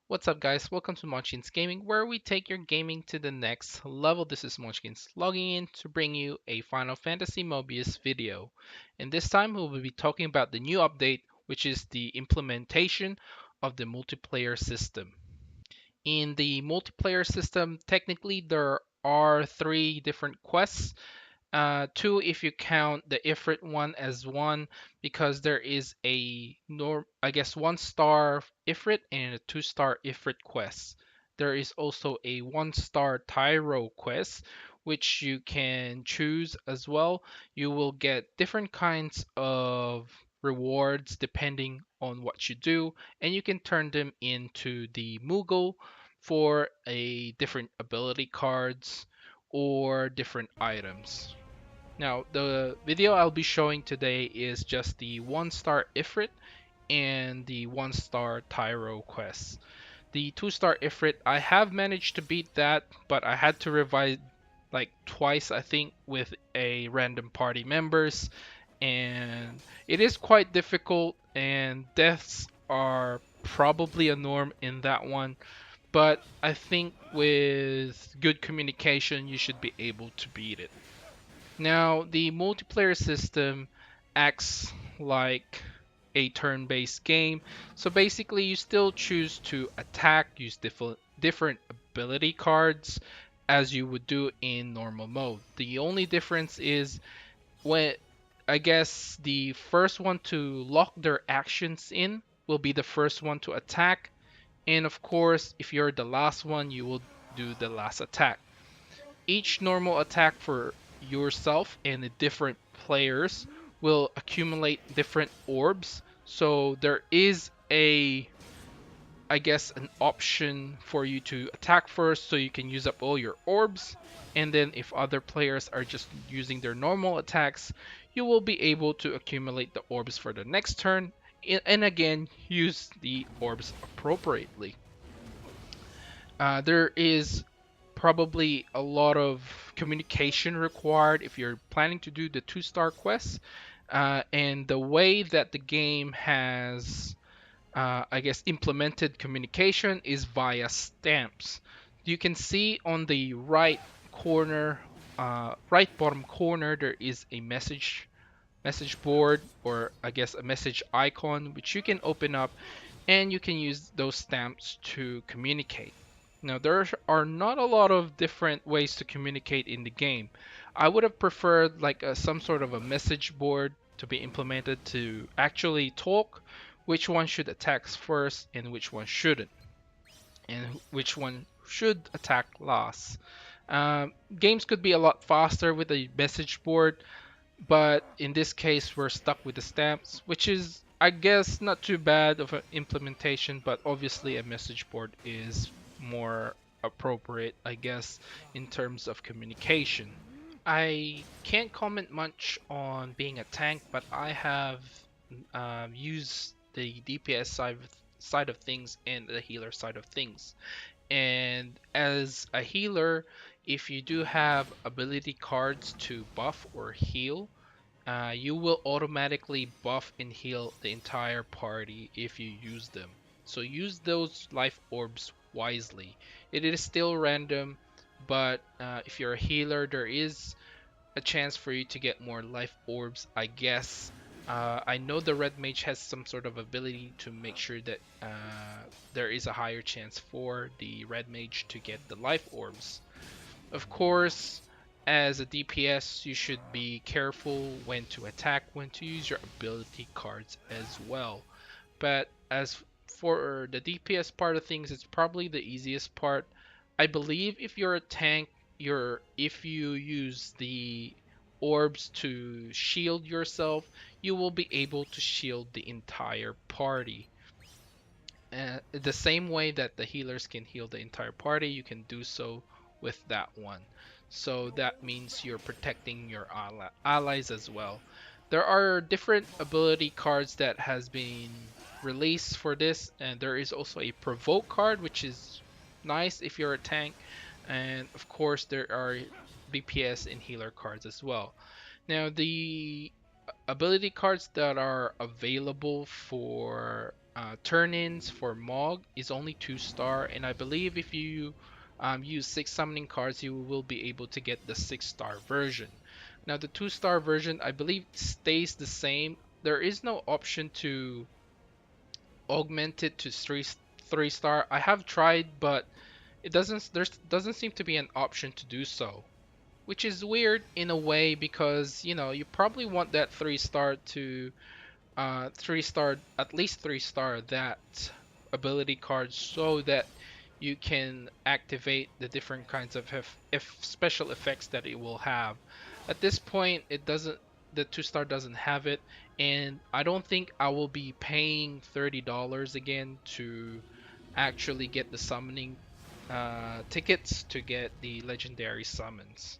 What's up, guys? Welcome to Monchkinz Gaming, where we take your gaming to the next level. This is Monchkinz logging in to bring you a Final Fantasy Mobius video. And this time we will be talking about the new update, which is the implementation of the multiplayer system. In the multiplayer system, technically there are three different quests. Two if you count the Ifrit one as one, because there is I guess 1-star Ifrit and a 2-star Ifrit quest. There is also a 1-star Tyro quest, which you can choose as well. You will get different kinds of rewards depending on what you do, and you can turn them into the Moogle for a different ability cards or different items. Now, the video I'll be showing today is just the 1-star Ifrit and the 1-star Tyro quest. The 2-star Ifrit, I have managed to beat that, but I had to revive like twice, I think, with a random party members, and it is quite difficult, and deaths are probably a norm in that one. But I think with good communication, you should be able to beat it. Now, the multiplayer system acts like a turn-based game. So basically, you still choose to attack, use different ability cards as you would do in normal mode. The only difference is when I guess the first one to lock their actions in will be the first one to attack. And of course, if you're the last one, you will do the last attack. Each normal attack for yourself and the different players will accumulate different orbs. So there is I guess, an option for you to attack first so you can use up all your orbs. And then if other players are just using their normal attacks, you will be able to accumulate the orbs for the next turn. And again, use the orbs appropriately. There is probably a lot of communication required if you're planning to do the 2-star quests. And the way that the game has, I guess, implemented communication is via stamps. You can see on the right corner, right bottom corner, there is a message board, or I guess a message icon, which you can open up, and you can use those stamps to communicate. Now, there are not a lot of different ways to communicate in the game. I would have preferred like some sort of a message board to be implemented to actually talk which one should attack first and which one shouldn't, and which one should attack last. Games could be a lot faster with a message board, but in this case, we're stuck with the stamps, which is, I guess, not too bad of an implementation, but obviously a message board is more appropriate, I guess, in terms of communication. I can't comment much on being a tank, but I have used the DPS side of things and the healer side of things. And as a healer, if you do have ability cards to buff or heal, you will automatically buff and heal the entire party if you use them. So use those life orbs wisely. It is still random, but if you're a healer, there is a chance for you to get more life orbs, I guess. I know the red mage has some sort of ability to make sure that there is a higher chance for the red mage to get the life orbs. Of course, as a DPS, you should be careful when to attack, when to use your ability cards as well. But as for the DPS part of things, it's probably the easiest part. I believe if you're a tank, if you use the orbs to shield yourself, you will be able to shield the entire party. The same way that the healers can heal the entire party, you can do so with that one. So that means you're protecting your allies as well. There are different ability cards that has been released for this, and there is also a provoke card, which is nice if you're a tank. And of course, there are BPS and healer cards as well. Now, the ability cards that are available for turn-ins for Mog is only 2-star, and I believe if you use 6 summoning cards, you will be able to get the 6-star version. Now, the 2-star version, I believe, stays the same. There is no option to augment it to 3-star. I have tried, but there doesn't seem to be an option to do so, which is weird in a way because you probably want that 3-star to 3-star, at least 3-star that ability card so that you can activate the different kinds of if special effects that it will have. At this point, it doesn't. The 2-star doesn't have it, and I don't think I will be paying $30 again to actually get the summoning tickets to get the legendary summons.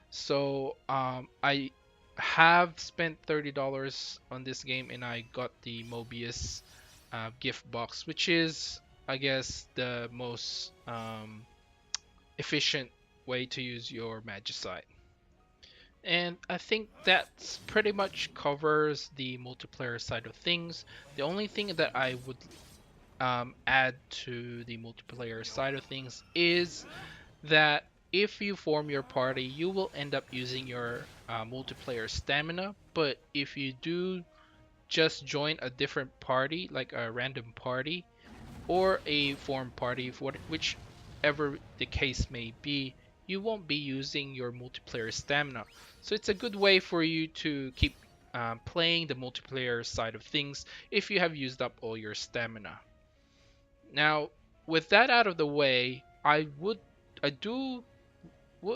So I have spent $30 on this game, and I got the Mobius gift box, which is, I guess, the most efficient way to use your Magicite. And I think that pretty much covers the multiplayer side of things. The only thing that I would add to the multiplayer side of things is that if you form your party, you will end up using your multiplayer stamina. But if you do just join a different party, like a random party or a form party, whichever the case may be, you won't be using your multiplayer stamina. So it's a good way for you to keep playing the multiplayer side of things if you have used up all your stamina. Now, with that out of the way, I do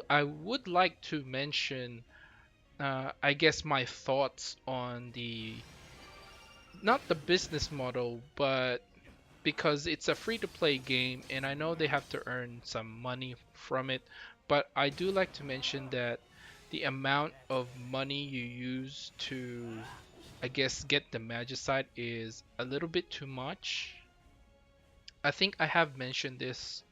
I would like to mention, I guess, my thoughts on the not the business model, but because it's a free-to-play game, and I know they have to earn some money from it, but I do like to mention that the amount of money you use to, I guess, get the Magicite is a little bit too much. I think I have mentioned this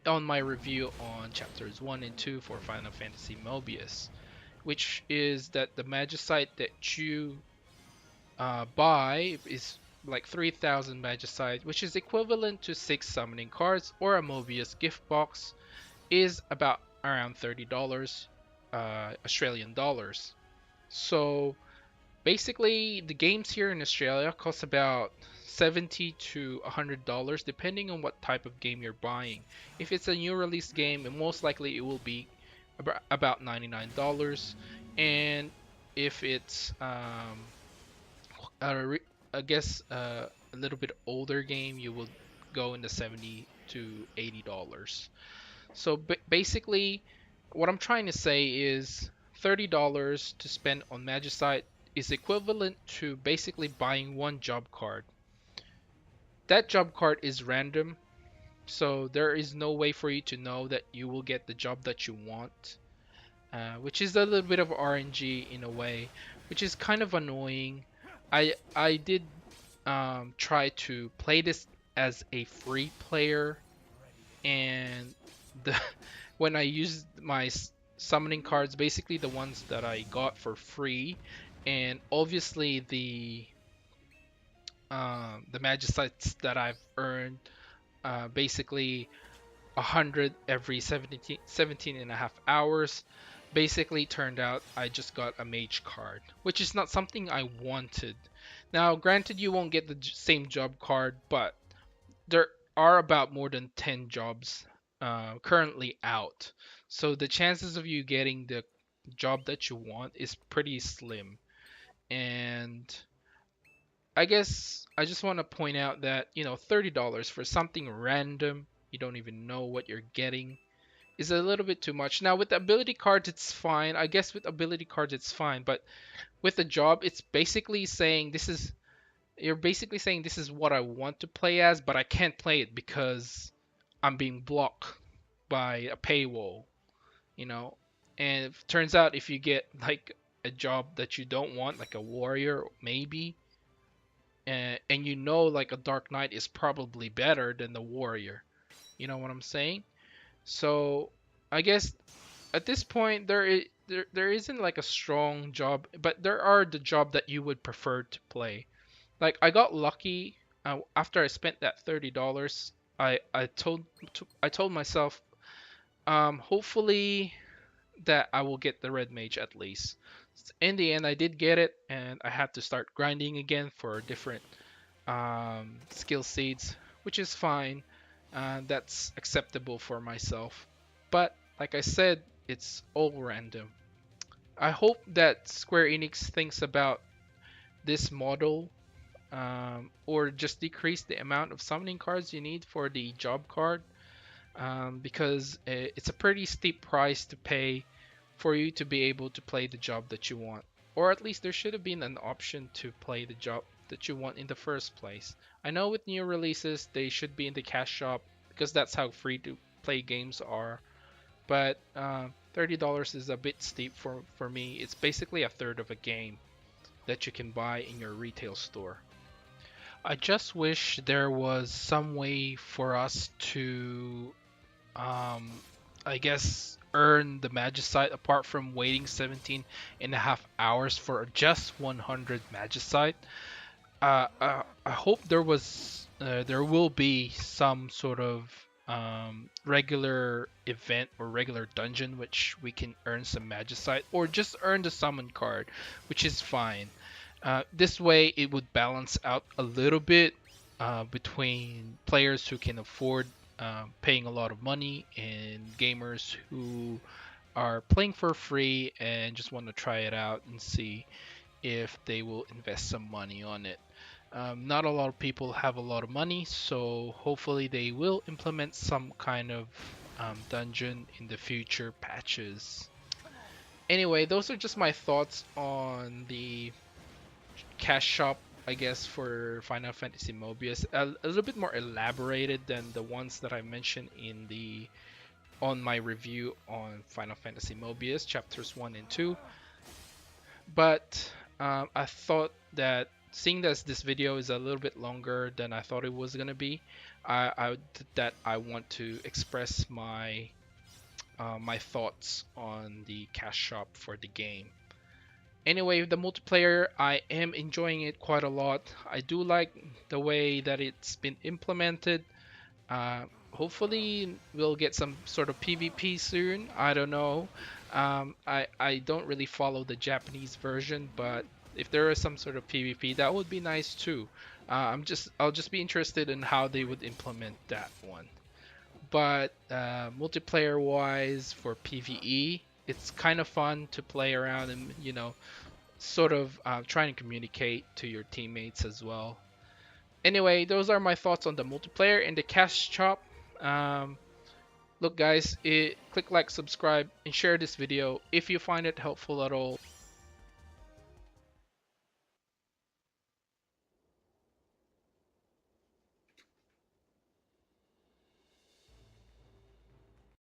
on my review on chapters 1 and 2 for Final Fantasy Mobius, which is that the Magicite that you buy is like 3,000 Magicite, which is equivalent to 6 summoning cards, or a Mobius gift box is about around $30 Australian dollars. So basically, the games here in Australia cost about $70 to $100 depending on what type of game you're buying. If it's a new release game, and most likely it will be about $99, and if it's a I guess a little bit older game, you will go in the $70 to $80. So basically, what I'm trying to say is $30 to spend on Magicite is equivalent to basically buying one job card. That job card is random, so there is no way for you to know that you will get the job that you want, which is a little bit of RNG in a way, which is kind of annoying. I did try to play this as a free player, and the when I used my summoning cards, basically the ones that I got for free, and obviously the magicites that I've earned, basically 100 every 17 and a half hours, basically turned out I just got a mage card, which is not something I wanted. Now, granted, you won't get the same job card, but there are about more than 10 jobs currently out. So the chances of you getting the job that you want is pretty slim. And I guess I just want to point out that, $30 for something random, you don't even know what you're getting, is a little bit too much. Now, with ability cards, it's fine. I guess with ability cards, it's fine. But with a job, it's basically saying you're basically saying this is what I want to play as, but I can't play it because I'm being blocked by a paywall, you know? And it turns out if you get like a job that you don't want, like a warrior, maybe, and like a Dark Knight is probably better than the warrior. You know what I'm saying? So I guess at this point there isn't like a strong job, but there are the job that you would prefer to play. Like I got lucky after I spent that $30. I told myself, hopefully that I will get the red mage at least. In the end, I did get it, and I had to start grinding again for different skill seeds, which is fine. That's acceptable for myself. But like I said, it's all random. I hope that Square Enix thinks about this model, or just decrease the amount of summoning cards you need for the job card, because it's a pretty steep price to pay for you to be able to play the job that you want. Or at least there should have been an option to play the job that you want in the first place. I know with new releases they should be in the cash shop because that's how free to play games are. But $30 is a bit steep for me. It's basically a third of a game that you can buy in your retail store. I just wish there was some way for us to, um, I guess, earn the Magicite apart from waiting 17.5 hours for just 100 Magicite. I hope there will be some sort of regular event or regular dungeon which we can earn some Magicite or just earn the summon card, which is fine. This way, it would balance out a little bit between players who can afford paying a lot of money and gamers who are playing for free and just want to try it out and see if they will invest some money on it. Not a lot of people have a lot of money, so hopefully they will implement some kind of dungeon in the future patches. Anyway, those are just my thoughts on the cash shop, I guess, for Final Fantasy Mobius. A little bit more elaborated than the ones that I mentioned in the on my review on Final Fantasy Mobius chapters 1 and 2. But I thought that seeing that this video is a little bit longer than I thought it was gonna be, I want to express my thoughts on the cash shop for the game. Anyway, the multiplayer, I am enjoying it quite a lot. I do like the way that it's been implemented. Hopefully, we'll get some sort of PvP soon. I don't know. I don't really follow the Japanese version, but if there is some sort of PvP, that would be nice too. I'll just be interested in how they would implement that one. But multiplayer wise for PvE, it's kind of fun to play around and sort of trying to communicate to your teammates as well. Anyway, those are my thoughts on the multiplayer and the cash shop. Um, Look, guys, click like, subscribe, and share this video if you find it helpful at all.